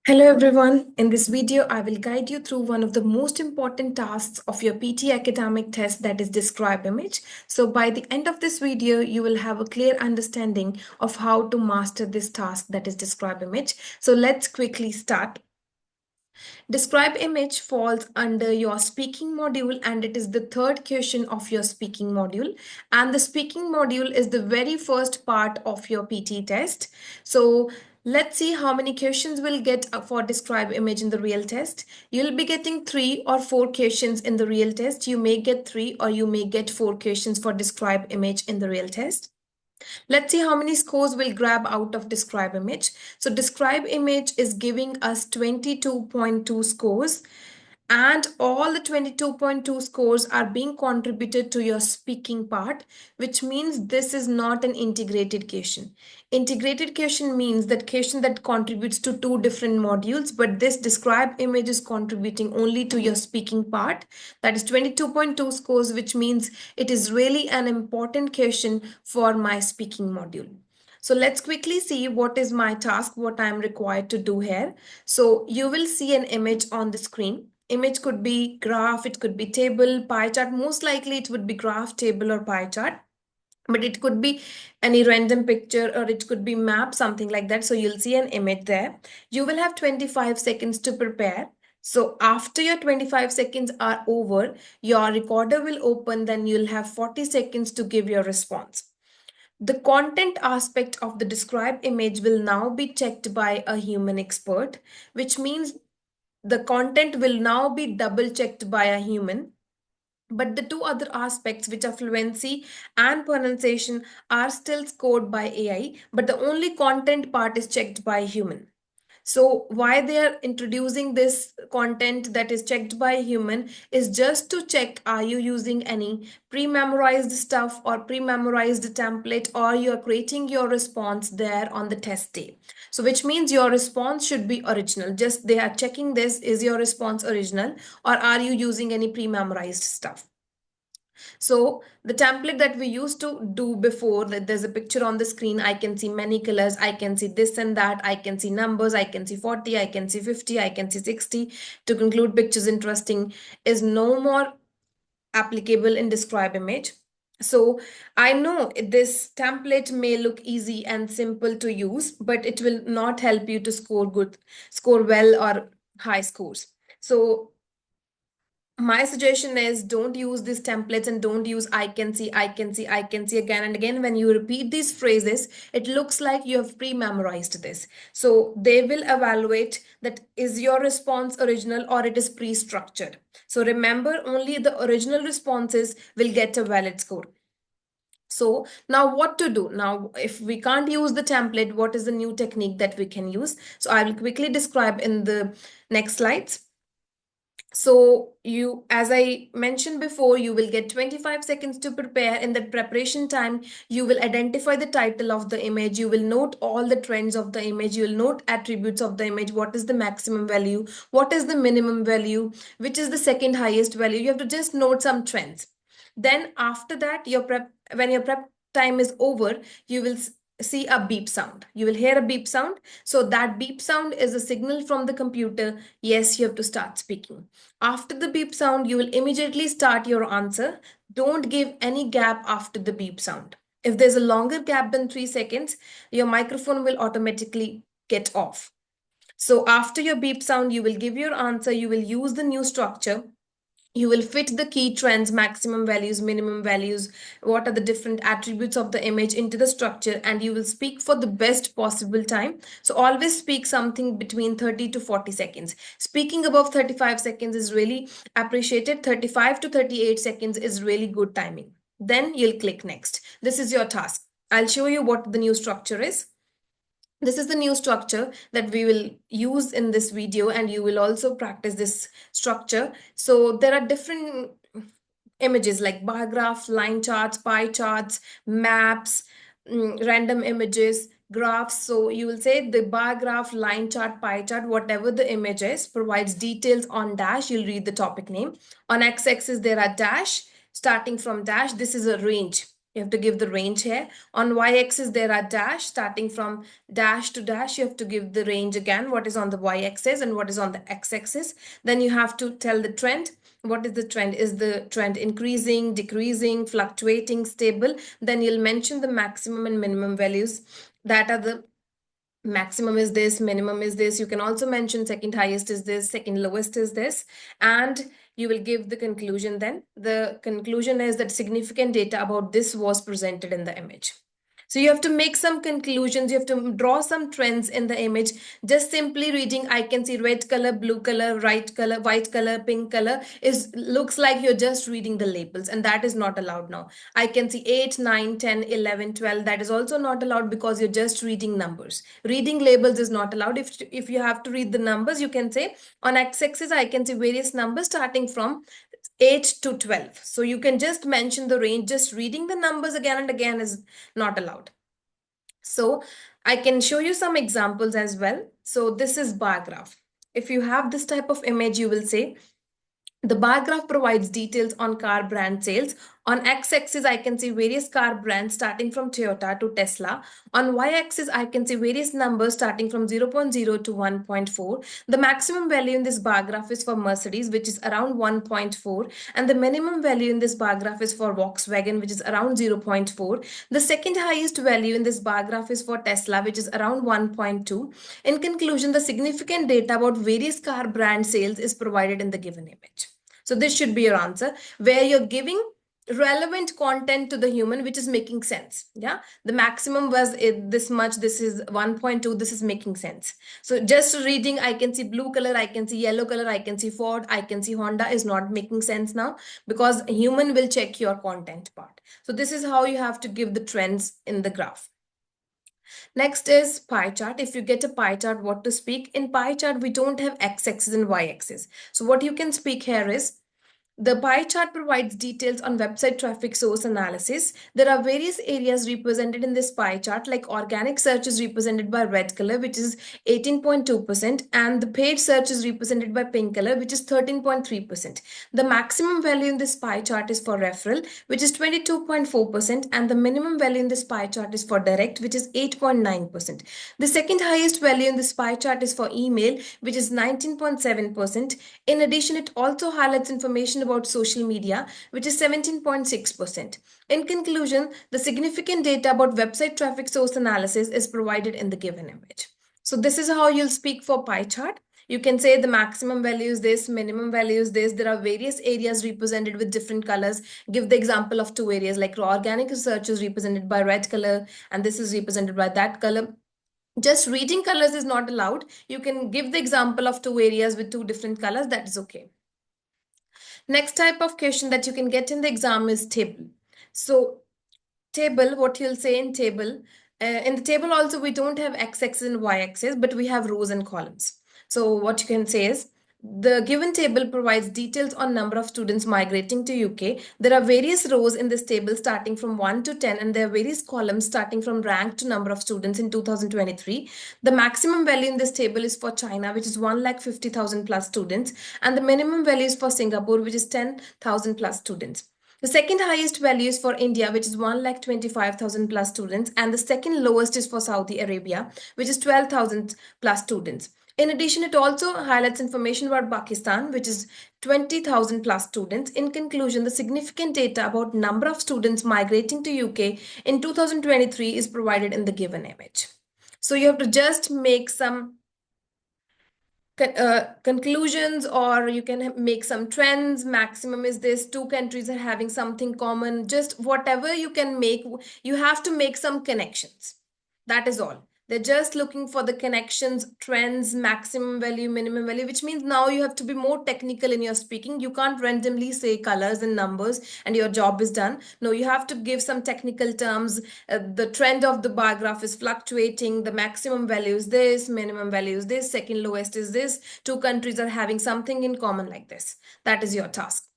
Hello everyone. In this video, I will guide you through one of the most important tasks of your PTE academic test, that is Describe Image. So by the end of this video, you will have a clear understanding of how to master this task, that is Describe Image. So let's quickly start. Describe Image falls under your speaking module and it is the third question of your speaking module. And the speaking module is the very first part of your PT test. So let's see how many questions we'll get for Describe Image in the real test. You'll be getting 3 or 4 questions in the real test. You may get 3 or you may get 4 questions for Describe Image in the real test. Let's see how many scores we'll grab out of Describe Image. So Describe Image is giving us 22.2 scores. And all the 22.2 scores are being contributed to your speaking part, which means this is not an integrated question. Integrated question means that question that contributes to 2 different modules, but this Describe Image is contributing only to your speaking part. That is 22.2 scores, which means it is really an important question for my speaking module. So let's quickly see what is my task, what I'm required to do here. So you will see an image on the screen. Image could be graph, it could be table, pie chart. Most likely it would be graph, table, or pie chart. But it could be any random picture or it could be map, something like that. So you'll see an image there. You will have 25 seconds to prepare. So after your 25 seconds are over, your recorder will open, then you'll have 40 seconds to give your response. The content aspect of the described image will now be checked by a human expert, which means the content will now be double checked by a human. But the 2 other aspects, which are fluency and pronunciation, are still scored by AI, but the only content part is checked by a human. So why they are introducing this content that is checked by a human is just to check, are you using any pre-memorized stuff or pre-memorized template, or you are creating your response there on the test day. So which means your response should be original. Just they are checking this, is your response original or are you using any pre-memorized stuff. So the template that we used to do before, that there's a picture on the screen, I can see many colors, I can see this and that, I can see numbers, I can see 40, I can see 50, I can see 60 to conclude pictures interesting, is no more applicable in Describe Image. So I know this template may look easy and simple to use, but it will not help you to score well or high scores. So my suggestion is don't use these templates and don't use I can see, I can see, I can see again and again. When you repeat these phrases, it looks like you have pre-memorized this. So they will evaluate that is your response original or it is pre-structured. So remember, only the original responses will get a valid score. So now what to do? Now, if we can't use the template, what is the new technique that we can use? So I will quickly describe in the next slides. So you, as I mentioned before, you will get 25 seconds to prepare. In that preparation time, you will identify the title of the image. You will note all the trends of the image. You will note attributes of the image. What is the maximum value? What is the minimum value? Which is the second highest value? You have to just note some trends. Then after that, when your prep time is over, you will see a beep sound. You will hear a beep sound. So that beep sound is a signal from the computer. Yes, you have to start speaking. After the beep sound, you will immediately start your answer. Don't give any gap after the beep sound. If there's a longer gap than 3 seconds, your microphone will automatically get off. So after your beep sound, you will give your answer. You will use the new structure. You will fit the key trends, maximum values, minimum values, what are the different attributes of the image into the structure, and you will speak for the best possible time. So always speak something between 30 to 40 seconds. Speaking above 35 seconds is really appreciated. 35 to 38 seconds is really good timing. Then you'll click next. This is your task. I'll show you what the new structure is. This is the new structure that we will use in this video, and you will also practice this structure. So there are different images like bar graph, line charts, pie charts, maps, random images, graphs. So you will say the bar graph, line chart, pie chart, whatever the image is, provides details on dash. You'll read the topic name. On x-axis, there are dash. Starting from dash, this is a range. You have to give the range here. On y-axis, there are dash. Starting from dash to dash, you have to give the range again, what is on the y-axis and what is on the x-axis. Then you have to tell the trend. What is the trend? Is the trend increasing, decreasing, fluctuating, stable? Then you'll mention the maximum and minimum values. That are the maximum is this, minimum is this. You can also mention second highest is this, second lowest is this, and you will give the conclusion. Then the conclusion is that significant data about this was presented in the image. So you have to make some conclusions, you have to draw some trends in the image. Just simply reading, I can see red color, blue color, white color, pink color, is looks like you're just reading the labels, and that is not allowed now. I can see 8, 9, 10, 11, 12. That is also not allowed because you're just reading numbers. Reading labels is not allowed. If you have to read the numbers, you can say on x-axis, I can see various numbers starting from 8 to 12. So you can just mention the range. Just reading the numbers again and again is not allowed. So I can show you some examples as well. So this is bar graph. If you have this type of image, you will say, the bar graph provides details on car brand sales. On x-axis, I can see various car brands starting from Toyota to Tesla. On y-axis, I can see various numbers starting from 0.0 to 1.4. The maximum value in this bar graph is for Mercedes, which is around 1.4. And the minimum value in this bar graph is for Volkswagen, which is around 0.4. The second highest value in this bar graph is for Tesla, which is around 1.2. In conclusion, the significant data about various car brand sales is provided in the given image. So this should be your answer, where you're giving relevant content to the human, which is making sense. Yeah, the maximum was this much, this is 1.2, this is making sense. So just reading, I can see blue color, I can see yellow color, I can see Ford, I can see Honda, is not making sense now, because a human will check your content part. So this is how you have to give the trends in the graph. Next is pie chart. If you get a pie chart, what to speak? In pie chart, we don't have x-axis and y-axis. So what you can speak here is, the pie chart provides details on website traffic source analysis. There are various areas represented in this pie chart, like organic search is represented by red color, which is 18.2%, and the paid search is represented by pink color, which is 13.3%. The maximum value in this pie chart is for referral, which is 22.4%, and the minimum value in this pie chart is for direct, which is 8.9%. The second highest value in this pie chart is for email, which is 19.7%. In addition, it also highlights information about social media, which is 17.6%. In conclusion, the significant data about website traffic source analysis is provided in the given image. So this is how you'll speak for pie chart. You can say the maximum value is this, minimum value is this. There are various areas represented with different colors. Give the example of two areas, like organic research is represented by red color, and this is represented by that color. Just reading colors is not allowed. You can give the example of two areas with two different colors. That is okay. Next type of question that you can get in the exam is table. So table, what you'll say in table, in the table also we don't have x-axis and y-axis, but we have rows and columns. So what you can say is, the given table provides details on number of students migrating to UK. There are various rows in this table starting from 1 to 10, and there are various columns starting from rank to number of students in 2023. The maximum value in this table is for China, which is 1,50,000 plus students, and the minimum value is for Singapore, which is 10,000 plus students. The second highest value is for India, which is 1,25,000 plus students, and the second lowest is for Saudi Arabia, which is 12,000 plus students. In addition, it also highlights information about Pakistan, which is 20,000 plus students. In conclusion, the significant data about number of students migrating to UK in 2023 is provided in the given image. So you have to just make some conclusions, or you can make some trends. Maximum is this, two countries are having something common. Just whatever you can make, you have to make some connections. That is all. They're just looking for the connections, trends, maximum value, minimum value, which means now you have to be more technical in your speaking. You can't randomly say colors and numbers and your job is done. No, you have to give some technical terms. The trend of the bar graph is fluctuating. The maximum value is this, minimum value is this, second lowest is this. Two countries are having something in common like this. That is your task.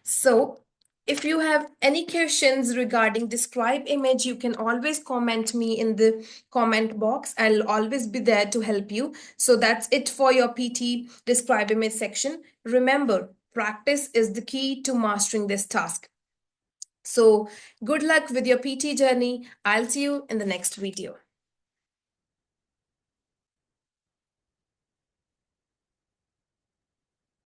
So if you have any questions regarding describe image, you can always comment me in the comment box. I'll always be there to help you. So that's it for your PT describe image section. Remember, practice is the key to mastering this task. So good luck with your PT journey. I'll see you in the next video.